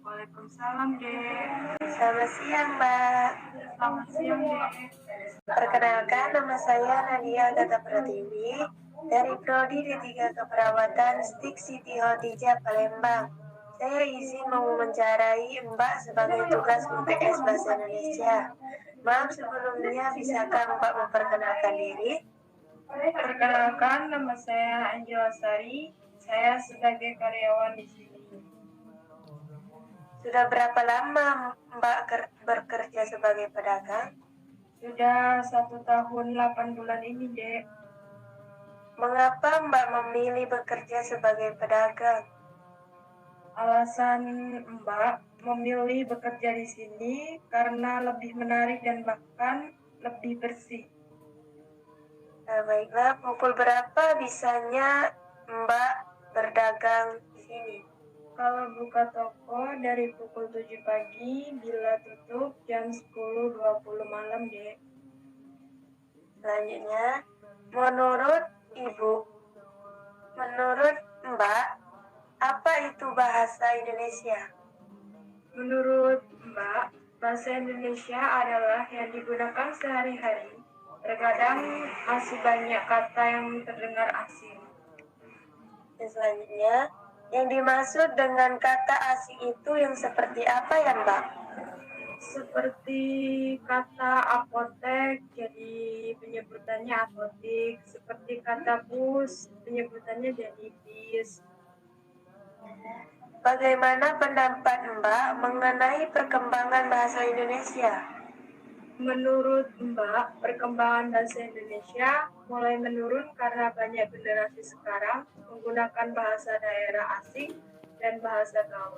Waalaikumsalam, Dek. Selamat siang, Mbak. Selamat siang, Dek. Perkenalkan, nama saya Nadia Gata Pratiwi dari Prodi D3 Keperawatan Stik City Hotija Palembang. Saya izin mewawancarai Mbak sebagai tugas UTS Bahasa Indonesia. Maaf sebelumnya, bisakah Mbak memperkenalkan diri? Perkenalkan, nama saya Angela Sari. Saya sebagai karyawan di sini. Sudah berapa lama Mbak bekerja sebagai pedagang? Sudah 1 tahun 8 bulan ini, Dek. Mengapa Mbak memilih bekerja sebagai pedagang? Alasan Mbak memilih bekerja di sini karena lebih menarik dan bahkan lebih bersih. Baiklah, pukul berapa bisanya Mbak berdagang di sini? Kalau buka toko dari pukul 7 pagi, bila tutup jam 10.20 malam, Dek. Selanjutnya, menurut Mbak, apa itu bahasa Indonesia? Menurut Mbak, bahasa Indonesia adalah yang digunakan sehari-hari. Terkadang masih banyak kata yang terdengar asing. Dan selanjutnya, yang dimaksud dengan kata asing itu yang seperti apa ya, Mbak? Seperti kata apotek, jadi penyebutannya apotik. Seperti kata bus, penyebutannya jadi bis. Bagaimana pendapat Mbak mengenai perkembangan bahasa Indonesia? Menurut Mbak, perkembangan bahasa Indonesia mulai menurun karena banyak generasi sekarang menggunakan bahasa daerah asing dan bahasa gaul.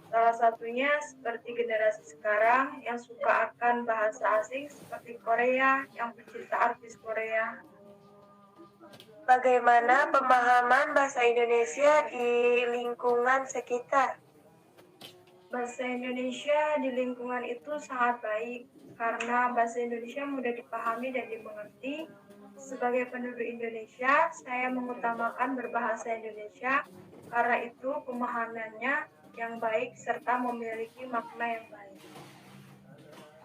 Salah satunya seperti generasi sekarang yang suka akan bahasa asing seperti Korea, yang pecinta artis Korea. Bagaimana pemahaman bahasa Indonesia di lingkungan sekitar? Bahasa Indonesia di lingkungan itu sangat baik karena bahasa Indonesia mudah dipahami dan dimengerti. Sebagai penduduk Indonesia, saya mengutamakan berbahasa Indonesia karena itu pemahamannya yang baik serta memiliki makna yang baik.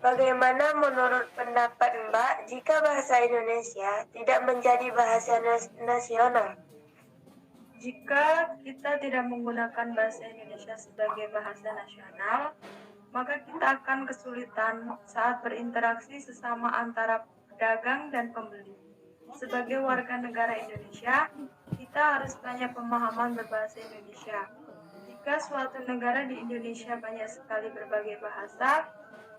Bagaimana menurut pendapat Mbak jika bahasa Indonesia tidak menjadi bahasa nasional? Jika kita tidak menggunakan bahasa Indonesia sebagai bahasa nasional, maka kita akan kesulitan saat berinteraksi sesama antara pedagang dan pembeli. Sebagai warga negara Indonesia, kita harus banyak pemahaman berbahasa Indonesia. Jika suatu negara di Indonesia banyak sekali berbagai bahasa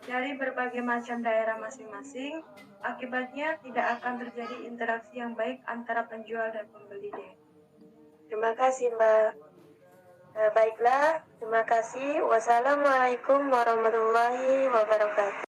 dari berbagai macam daerah masing-masing, akibatnya tidak akan terjadi interaksi yang baik antara penjual dan pembeli. Terima kasih Mbak. Baiklah, terima kasih. Wassalamualaikum warahmatullahi wabarakatuh.